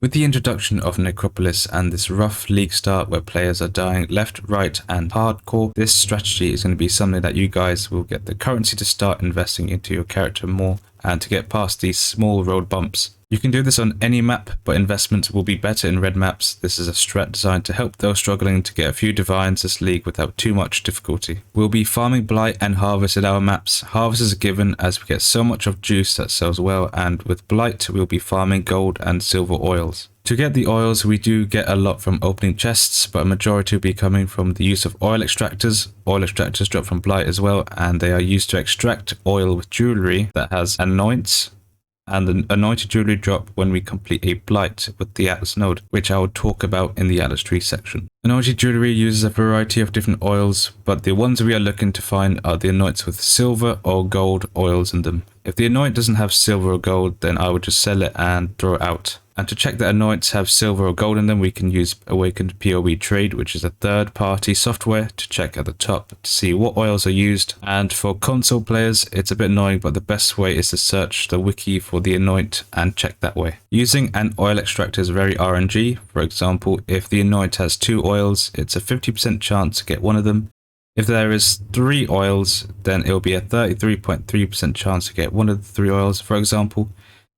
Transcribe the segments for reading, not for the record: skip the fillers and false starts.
With the introduction of Necropolis and this rough league start where players are dying left, right and hardcore, this strategy is going to be something that you guys will get the currency to start investing into your character more and to get past these small road bumps. You can do this on any map, but investments will be better in red maps. This is a strat designed to help those struggling to get a few divines this league without too much difficulty. We'll be farming Blight and Harvest in our maps. Harvest is a given as we get so much of juice that sells well, and with Blight we'll be farming gold and silver oils. To get the oils, we do get a lot from opening chests, but a majority will be coming from the use of oil extractors. Oil extractors drop from Blight as well, and they are used to extract oil with jewellery that has anoints, and the anointed jewellery drop when we complete a Blight with the Atlas node, which I will talk about in the Atlas tree section. Anointed jewellery uses a variety of different oils, but the ones we are looking to find are the anoints with silver or gold oils in them. If the anoint doesn't have silver or gold, then I would just sell it and draw it out. And to check that anoints have silver or gold in them, we can use Awakened POE Trade, which is a third-party software to check at the top to see what oils are used. And for console players, it's a bit annoying, but the best way is to search the wiki for the anoint and check that way. Using an oil extractor is very RNG. For example, if the anoint has 2 oils, it's a 50% chance to get one of them. If there is 3 oils, then it will be a 33.3% chance to get one of the 3 oils. For example,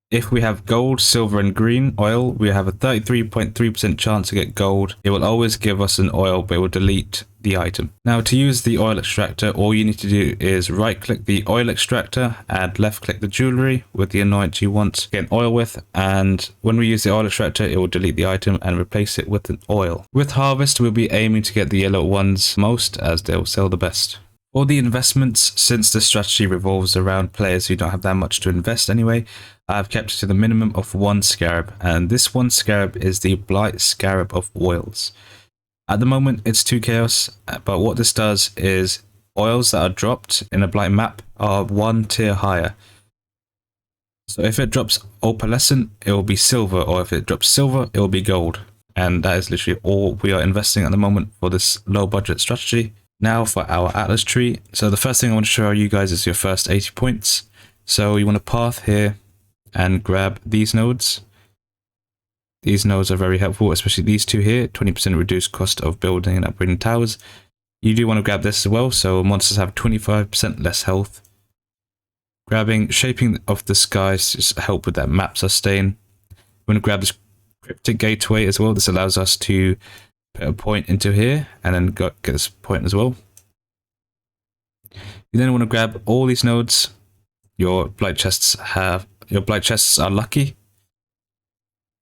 if we have gold, silver and green oil, we have a 33.3% chance to get gold. It will always give us an oil, but it will delete the item. Now, to use the oil extractor, all you need to do is right click the oil extractor and left click the jewellery with the anoint you want to get an oil with, and when we use the oil extractor, it will delete the item and replace it with an oil. With harvest, we'll be aiming to get the yellow ones most, as they'll sell the best. For the investments, since the strategy revolves around players who don't have that much to invest anyway, I've kept it to the minimum of 1 scarab, and this 1 scarab is the Blight Scarab of Oils. At the moment it's 2 chaos, but what this does is oils that are dropped in a Blight map are 1 tier higher. So if it drops opalescent, it will be silver, or if it drops silver, it will be gold. And that is literally all we are investing at the moment for this low budget strategy. Now for our Atlas tree. So the first thing I want to show you guys is your first 80 points. So you want to path here and grab these nodes. These nodes are very helpful, especially these 2 here, 20% reduced cost of building and upgrading towers. You do want to grab this as well, so monsters have 25% less health. Grabbing Shaping of the Skies just help with that map sustain. We want to grab this Cryptic Gateway as well. This allows us to put a point into here and then get this point as well. You then want to grab all these nodes. Your Blight chests are lucky.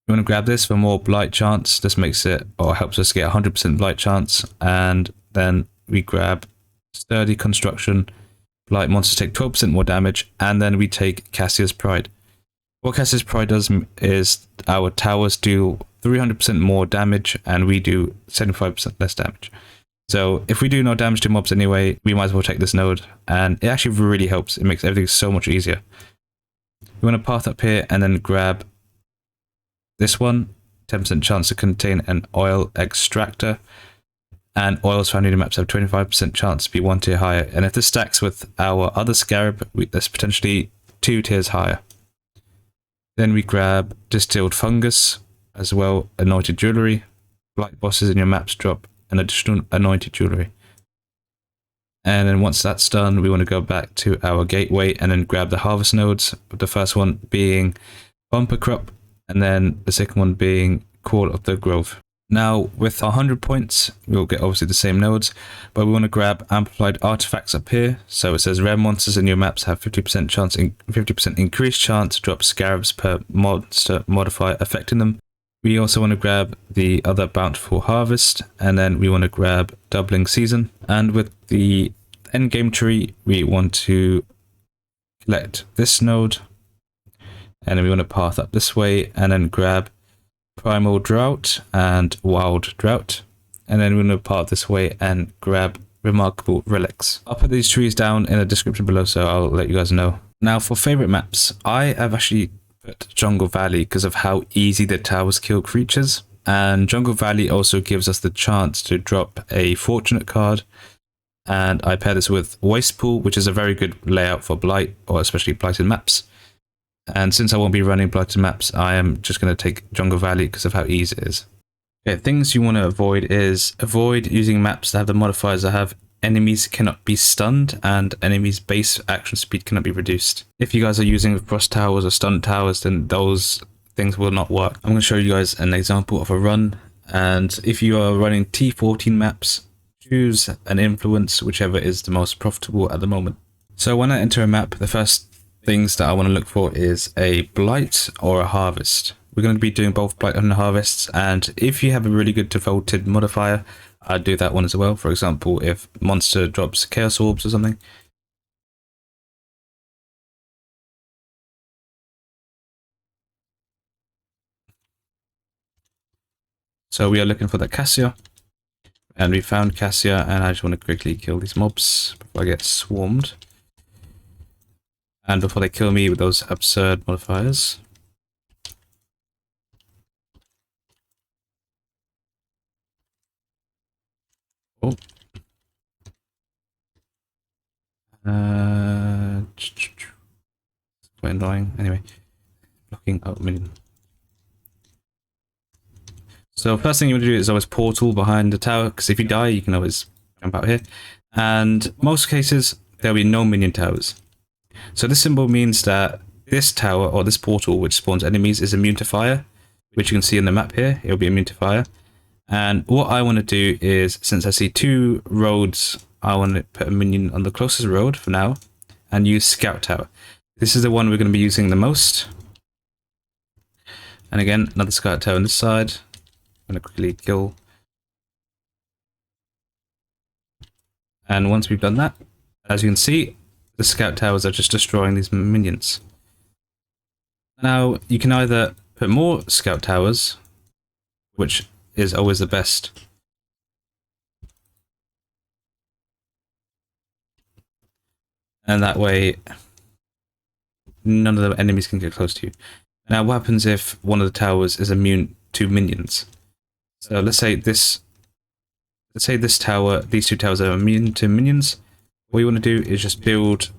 You want to grab this for more Blight chance. This makes it, or helps us get 100% Blight chance. And then we grab Sturdy Construction. Blight monsters take 12% more damage. And then we take Cassia's Pride. What Cassia's Pride does is our towers do 300% more damage and we do 75% less damage. So if we do no damage to mobs anyway, we might as well take this node, and it actually really helps. It makes everything so much easier. You want to path up here and then grab this one, 10% chance to contain an oil extractor, and oils found in maps have 25% chance to be 1 tier higher, and if this stacks with our other scarab, that's potentially 2 tiers higher. Then we grab distilled fungus, as well anointed jewellery. Blight bosses in your maps drop an additional anointed jewellery. And then once that's done, we want to go back to our gateway and then grab the harvest nodes, with the first one being Bumper Crop, and then the second one being Call of the Grove. Now, with our 100 points, we'll get obviously the same nodes, but we want to grab Amplified Artifacts up here. So it says rare monsters in your maps have 50% increased chance to drop scarabs per monster modifier affecting them. We also want to grab the other Bountiful Harvest, and then we want to grab Doubling Season. And with the endgame tree, we want to collect this node, and then we want to path up this way, and then grab Primal Drought and Wild Drought. And then we're going to path this way and grab Remarkable Relics. I'll put these trees down in the description below, so I'll let you guys know. Now for favorite maps, I have actually put Jungle Valley because of how easy the towers kill creatures, and Jungle Valley also gives us the chance to drop a Fortunate card, and I pair this with Waste Pool, which is a very good layout for Blight, or especially Blighted maps. And since I won't be running blighted maps, I am just going to take Jungle Valley because of how easy it is. Okay, things you want to avoid is avoid using maps that have the modifiers that have enemies cannot be stunned and enemies base action speed cannot be reduced. If you guys are using frost towers or stun towers, then those things will not work. I'm going to show you guys an example of a run, and if you are running T14 maps, choose an influence, whichever is the most profitable at the moment. So when I enter a map, the first things that I want to look for is a blight or a harvest. We're going to be doing both blight and harvests, and if you have a really good defaulted modifier, I'd do that one as well. For example, if monster drops chaos orbs or something. So we are looking for that Cassia, and we found Cassia, and I just want to quickly kill these mobs before I get swarmed. And before they kill me with those absurd modifiers. Oh. Quite annoying. Anyway, blocking out minion. So first thing you want to do is always portal behind the tower, because if you die, you can always jump out here. And most cases, there'll be no minion towers. So this symbol means that this tower or this portal, which spawns enemies, is immune to fire, which you can see in the map here. It'll be immune to fire. And what I want to do is, since I see two roads, I want to put a minion on the closest road for now and use Scout Tower. This is the one we're going to be using the most. And again, another Scout Tower on this side. I'm going to quickly kill. And once we've done that, as you can see, the Scout Towers are just destroying these minions. Now, you can either put more Scout Towers, which is always the best. And that way, none of the enemies can get close to you. Now, what happens if one of the towers is immune to minions? So let's say this tower, these two towers are immune to minions. What you want to do is just build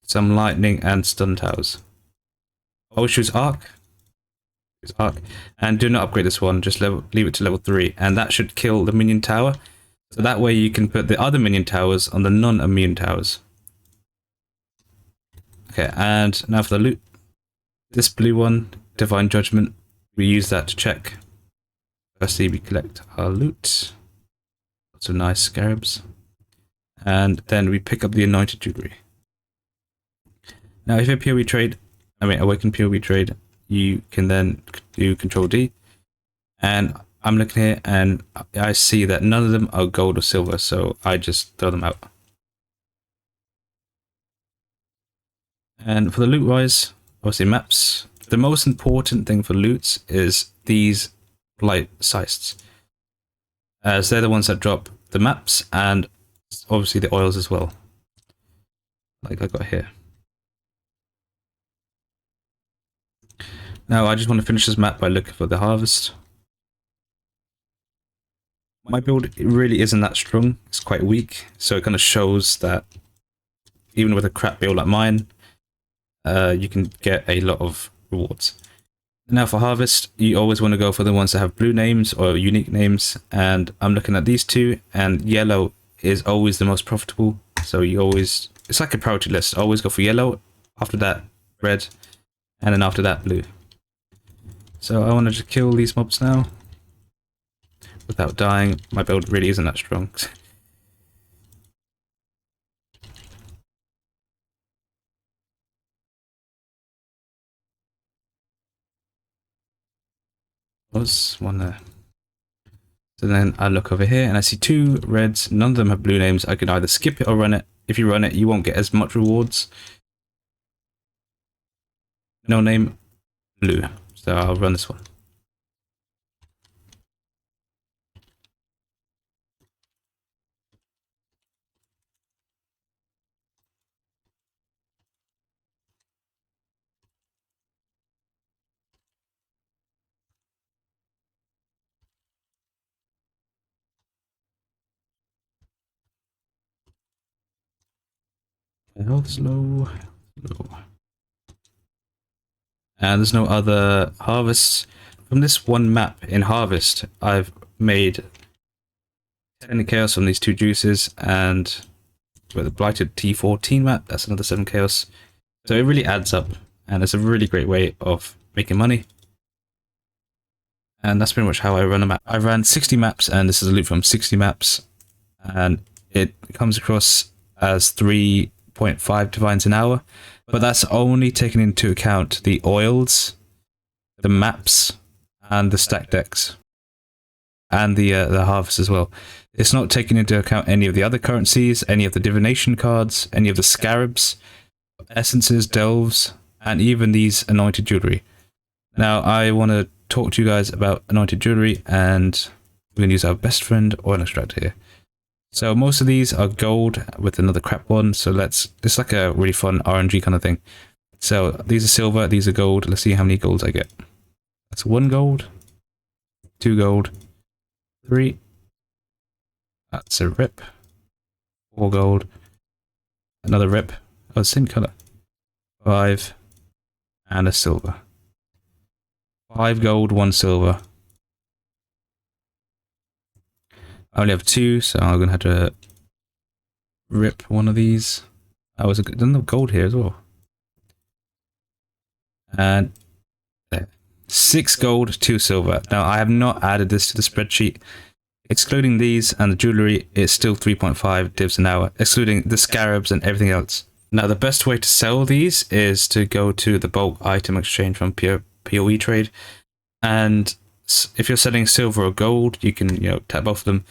some lightning and stun towers. Always choose arc. Choose arc, and do not upgrade this one. Just leave it to level 3, and that should kill the minion tower. So that way you can put the other minion towers on the non-immune towers. Okay, and now for the loot. This blue one, Divine Judgment, we use that to check. Firstly, we collect our loot. Lots of nice scarabs. And then we pick up the Anointed Jewelry. Now, if you POE trade, Awaken POE trade, you can then do Control D. And I'm looking here and I see that none of them are gold or silver, so I just throw them out. And for the loot wise, obviously maps. The most important thing for loots is these blight sites, as they're the ones that drop the maps and obviously the oils as well, like I got here. Now I just want to finish this map by looking for the harvest. My build really isn't that strong, it's quite weak, so it kind of shows that even with a crap build like mine, you can get a lot of rewards. Now for harvest, you always want to go for the ones that have blue names or unique names, and I'm looking at these two, and yellow is always the most profitable, so you always, it's like a priority list, always go for yellow, after that red, and then after that blue. So I want to just kill these mobs now without dying. My build really isn't that strong. Was one there. So then I look over here and I see two reds, none of them have blue names. I can either skip it or run it. If you run it, you won't get as much rewards. No name, blue. So I'll run this one. Health low, low. and there's no other harvests. From this one map in Harvest, I've made 10 chaos from these 2 juices, and with the Blighted T14 map, that's another 7 chaos. So it really adds up, and it's a really great way of making money. And that's pretty much how I run a map. I ran 60 maps, and this is a loop from 60 maps, and it comes across as 3.5 divines an hour, but that's only taking into account the oils, the maps, and the stack decks, and the harvest as well. It's not taking into account any of the other currencies, any of the divination cards, any of the scarabs, essences, delves, and even these anointed jewelry. Now I want to talk to you guys about anointed jewelry, and we're going to use our best friend oil extract here. So most of these are gold with another crap one, so it's like a really fun RNG kind of thing. So these are silver, these are gold. Let's see how many golds I get. That's 1 gold, 2 gold, 3. That's a rip. 4 gold. Another rip. Oh, same color. 5. And a silver. 5 gold, 1 silver. I only have 2, so I'm gonna have to rip one of these. Oh, there's another gold here as well. And there. 6 gold, 2 silver. Now I have not added this to the spreadsheet. Excluding these and the jewelry, it's still 3.5 divs an hour, excluding the scarabs and everything else. Now the best way to sell these is to go to the bulk item exchange from POE trade, and if you're selling silver or gold, you can tap both of them.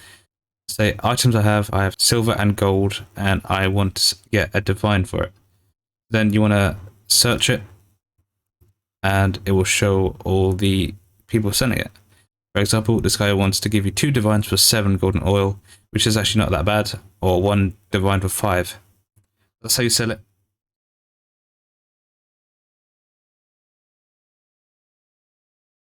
Say items I have silver and gold, and I want to get a divine for it. Then you want to search it, and it will show all the people selling it. For example, this guy wants to give you 2 divines for 7 golden oil, which is actually not that bad, or 1 divine for 5. That's how you sell it.